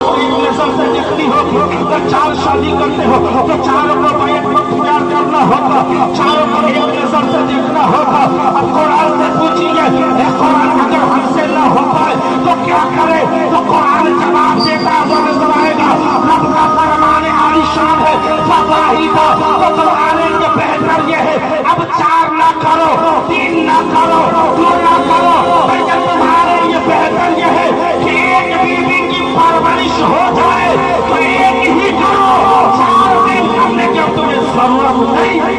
नजर से देखनी होगी तो 4 शादी करते हो तो 4 को बैठ पर प्यार करना होगा, 4 को एक नजर से देखना होगा। अब कुरान से पूछिए, कुरान अगर हमसे न हो पाए तो क्या करे? तो कुरान जवाब देता हुआ नजर आएगा। रब का फरमान आलीशान है, फवाहिदा, तो कुरान के बेहतर ये है अब 4 ना करो, 3 ना करो, 2 ना करो, बल्कि तुम्हारे ये बेहतर ये है कि एक बीवी की परवरिश हो जाए तो एक ही करो, 4 दिन करने की अब तुम्हें जरूरत नहीं है।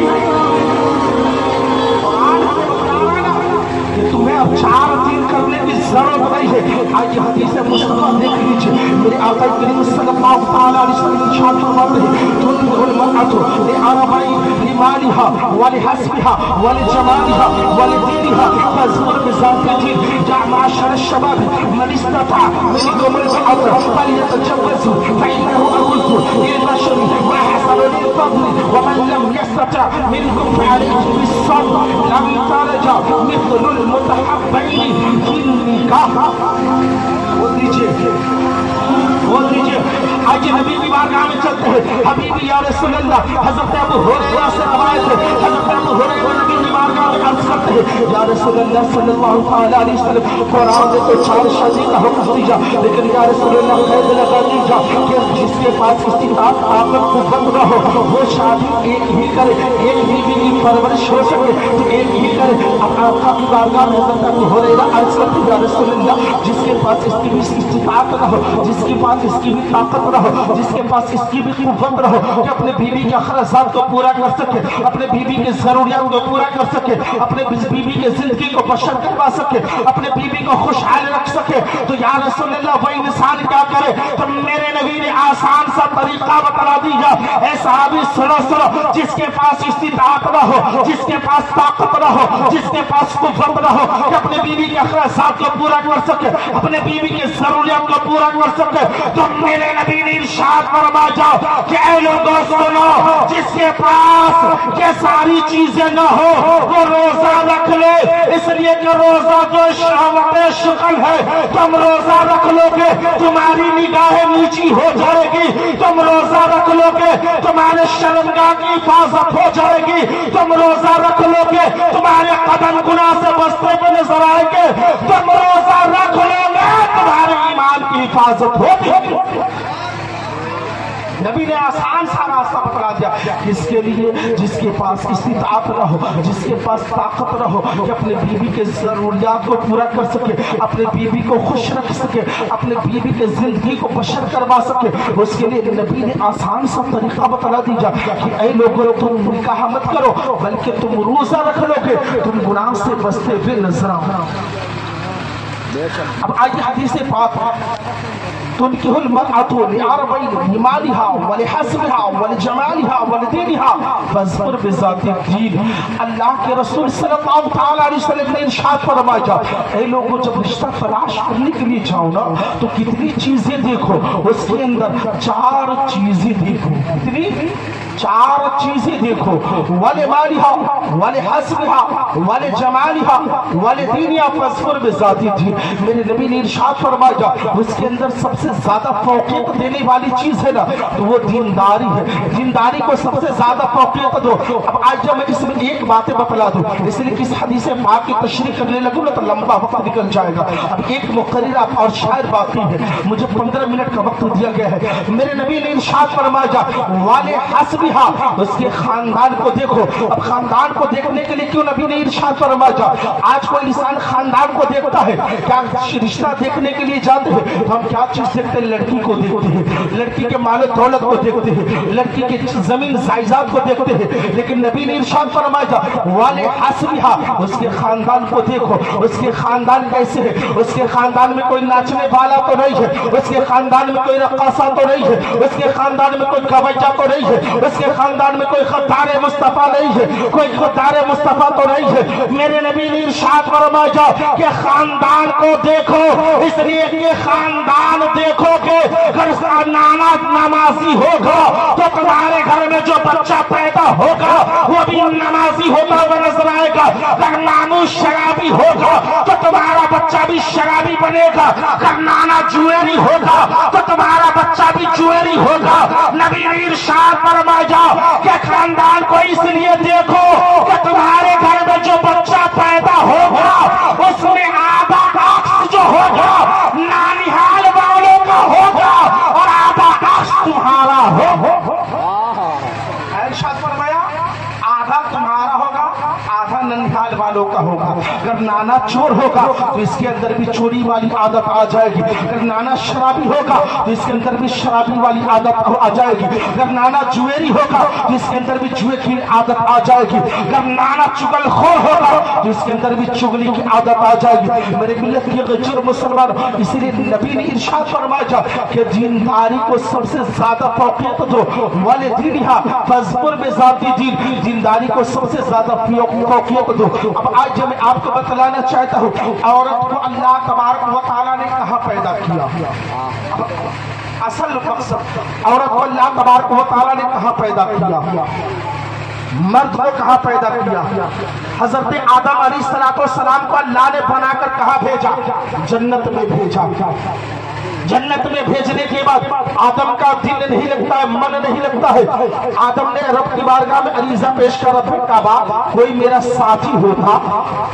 तुम्हें अब 4 दिन करने की जरूरत नहीं है। आज हदीस मुस्तफा देख लीजिए, मेरे आका करीम सल्लल्लाहु तआला अलैहि वसल्लम इरशाद फरमाते हैं, तुनकिहुल मरअतु लिअरबईन लिमालिहा वलिहस्बिहा वलिजमालिहा वलिदीनिहा फज़्फर बिज़ाति दीन। या माशर शबाब मन इस्तता मिनकुमुल बाअत फलियतजव्वज़ु फइन्नहु अक़ल्लु लिलबशरि मा हसन लिलफضل वमन लम यस्तता मिनकुम फअलैहि बिस्सब्र लम तरजा मिथलुल मुतहब्बैन फिल निकाह। बोल दीजिए आज नबी की बारगाह में चलते हैं, हबीबी या रसूल अल्लाह, हज़रत अबू हुरैरा से रवायत है, हज़रत अबू हुरैरा नबी की बारगाह में अर्ज करते हैं, या रसूल अल्लाह सल्लल्लाहु तआला अलैहि वसल्लम, कुरान में तो 4 शादी का हुक्म दिया, लेकिन या रसूल अल्लाह कैद लगा दीजिए कि जिसके पास इस्तिताअत ताकत कुव्वत न हो वो शादी एक ही करे, एक बीवी की परवरिश हो सके तो एक ही करे। अब आका की बारगाह में हज़रत अबू हुरैरा अर्ज करते हैं, या रसूल अल्लाह, जिसके पास इसकी भी इस्तिताअत न हो, जिसके पास इसकी भी ताकत न हो, जिसके पास इसकी भी कुव्वत न हो कि अपने बीवी के अखराजात को पूरा कर सके, अपने बीवी के जरूरियात को पूरा कर सके, अपने बीवी के जिंदगी को बशर करवा सके, अपने बीवी को खुशहाल रख सके, तो या रसूल अल्लाह वो इंसान क्या करे? तो मेरे नबी ने आसान सा तरीका बता दिया, ऐ सहाबी सुनो सुनो, जिसके पास इस्तिताअत न हो, जिसके पास ताकत न हो, जिसके पास कुव्वत न हो कि अपने बीवी के अखराजात को पूरा कर सके, अपने बीवी के जरूरियात को पूरा कर सके, तो मेरे नबी ने इरशाद फरमा जाओ कि ऐ लोगों सुनो, जिसके पास ये सारी चीजें न हो वो रोजा रख ले, इसलिए कि रोजा जो शहवत शुक्ल है, तुम रोजा रख लोगे तुम्हारी निगाहें नीची हो जाएगी, तुम रोजा रख लोगे तुम्हारे शर्मगाह की हिफाजत हो जाएगी, तुम रोजा रख लोगे तुम्हारे कदम गुनाह से बचते हुए नजर आएंगे, तुम रोजा रख लोगे तुम्हारे ईमान की हिफाजत होगी। नबी ने आसान सा रास्ता बता दिया, किसके लिए? जिसके पास इस्तिताअत न हो, जिसके पास ताकत न हो कि अपने बीवी के जरूरियात को पूरा कर सके, अपने बीवी को खुश रख सके, अपने बीवी के जिंदगी को बशर करवा सके, उसके लिए नबी ने आसान सा तरीका बता दिया कि ऐ लोगों, तुम निकाह मत करो बल्कि तुम रोजा रख लोगे, तुम गुनाह से बचते हुए नजर आओ। अब आइए हदीस पाक, तुनकिहुल मरअतु लिअरबईन लिमालिहा वलिहस्बिहा वलिजमालिहा वलिदीनिहा फज़्फर बिज़ाति दीन। अल्लाह के रसूल सल्लल्लाहु तआला अलैहि वसल्लम ने इरशाद फरमाया, ऐ लोगों, जब रिश्ता तलाश करने के लिए जाओ ना तो कितनी चीजें देखो, उसके अंदर 4 चीजें देखो, कितनी? 4 चीजें देखो, वलिमालिहा वलिहस्बिहा वलिजमालिहा वलिदीनिहा फज़्फर बिज़ाति दीन। मेरे नबी ने इरशाद फरमाया, उसके अंदर सबसे ज्यादा फौकियत देने वाली चीज है ना तो वो दीनदारी है, दीनदारी को सबसे ज्यादा फौकियत दो। अब आज जब मैं इसमें एक बातें बतला दूं, इसलिए किस हदीस पाक की तशरीह करने लगूं ना तो लंबा वक्त निकल जाएगा। अब एक मुकर्रर और शायद बाकी है, मुझे 15 मिनट का वक्त दिया गया है। मेरे नबी ने इरशाद फरमाया, वाले हस्बिहा, उसके खानदान को देखो। अब खानदान को देखने के लिए क्यों नबी ने इरशाद फरमाया? आज कोई इंसान खानदान को देखता है क्या? रिश्ता देखने के लिए जाते हैं तो हम क्या चीज देखते हैं? लड़की को देखते हैं, लड़की के माल दौलत को देखते हैं, लड़की के जमीन जायदाद को देखते हैं, लेकिन नबी ने इरशाद फरमाया, वाले हस्बिहा, उसके खानदान को देखो। उसके खानदान कैसे है? उसके खानदान में कोई नाचने वाला तो नहीं है, उसके खानदान में कोई रक्कासा तो नहीं है, उसके खानदान में कोई गवैया तो नहीं है, उसके खानदान में कोई खद्दार मुस्तफा नहीं है, कोई खद्दार मुस्तफा तो नहीं है। मेरे नबी ने इरशाद फरमाया कि खानदान को देखो, इसलिए कि खानदान देखोगे, अगर नाना नमाजी होगा तो तुम्हारे घर में जो बच्चा पैदा होगा वो भी नमाजी होता हुआ नजर आएगा। अगर नानू शराबी होगा तो तुम्हारा बच्चा भी शराबी बनेगा। अगर नाना जुएरी होगा तो तुम्हारा ज्वेलरी होगा। नबी ने इरशाद फरमाया कि खानदान को इसलिए देखो कि तुम्हारे घर में जो बच्चा पैदा होगा उसमें आधा अक्स जो होगा नानिहाल वालों का होगा और आधा अक्स तुम्हारा होगा। इरशाद फरमाया आधा तुम्हारा होगा, आधा ननिहाल वालों का होगा। अगर नाना चोर होगा तो इसके अंदर भी चोरी वाली आदत आ जाएगी। अगर नाना शराबी होगा तो इसके अंदर भी शराबी वाली आदत आ जाएगी। अगर नाना जुएरी होगा तो इसके अंदर भी जुए की आदत आ जाएगी। अगर नाना चुगलखोर होगा तो इसके अंदर भी चुगली की आदत आ जाएगी। मेरे मिल्लत के गजर मुसलमान, इसीलिए नबी ने इरशाद फरमाया कि दीनदारी को सबसे ज्यादा फौकियत दो, वाले दीनिहा फज़कुर बिज़ाती दीन, दीनदारी को सबसे ज्यादा फौकियत दो। अब आज मैं आपको बतलाना चाहता हूँ औरत को अल्लाह तबारक व तआला ने कहाँ पैदा किया। असल मकसद औरत को अल्लाह तबारक व तआला ने कहाँ पैदा किया, मर्द को कहाँ पैदा किया। हजरत आदम अलैहिस्सलाम को अल्लाह ने बनाकर कहाँ भेजा, जन्नत में भेजा। जन्नत में भेजने के बाद आदम का दिल नहीं लगता है, मन नहीं लगता है। आदम ने रब की बारगाह में अरीजा पेश कर रखा, कोई मेरा साथी होता,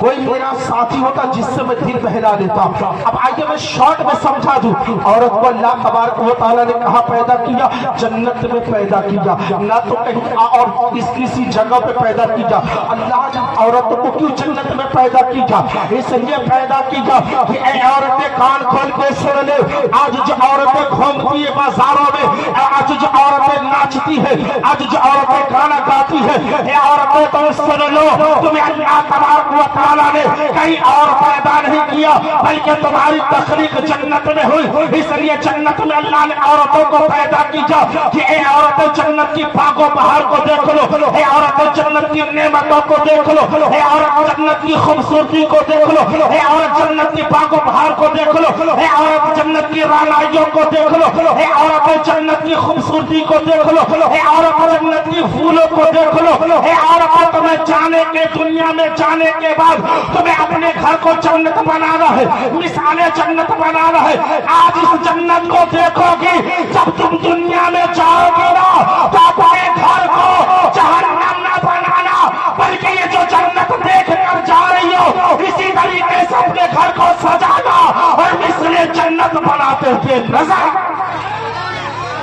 कोई मेरा साथी होता जिससे मैं दिल बहला लेता। अब आइए मैं शॉर्ट में समझा दूं, औरत को अल्लाह तबारक व तआला ने कहाँ पैदा किया, जन्नत में पैदा किया, ना तो कहीं और किसी जगह पे पैदा किया। अल्लाह ने औरतों को क्यों जन्नत में पैदा किया, इसलिए पैदा किया कि औरतें कान खोल के सुन ले। आज जो औरतें घूमती है बाजारों में, आज जो औरतें नाचती है, आज जो औरतें गाना गाती है, ये औरतें तो सुन लो, तुम्हें अल्लाह तबारक व तआला ने कहीं और पैदा नहीं किया, बल्कि तुम्हारी तखलीक जन्नत में हुई। इसलिए जन्नत में अल्लाह ने औरतों को पैदा किया कि ये औरतें जन्नत की बागों बहार को देख लो, ये औरतें जन्नत की नेमतों को देख लो, ये औरत जन्नत की खूबसूरती को देख लो, ये औरत जन्नत की बागों बहार को देख लो, ये औरत जन्नत की रानाइयों को देख लो, हे औरत जन्नत की खूबसूरती को देख लो, हे औरत जन्नत की फूलों को देख लो, हे औरत तुम्हें जाने के दुनिया में जाने के बाद तुम्हें अपने घर को जन्नत बनाना है, मिसाले जन्नत बनाना है। आज इस जन्नत को देखोगी, जब तुम दुनिया में जाओगे ना तो अपने घर को जहन्नम ना बनाना, बल्कि ये जो जन्नत देख कर जा रही हो इसी तरीके से अपने घर को सजाना और मिसले जन्नत बनाते हुए नजर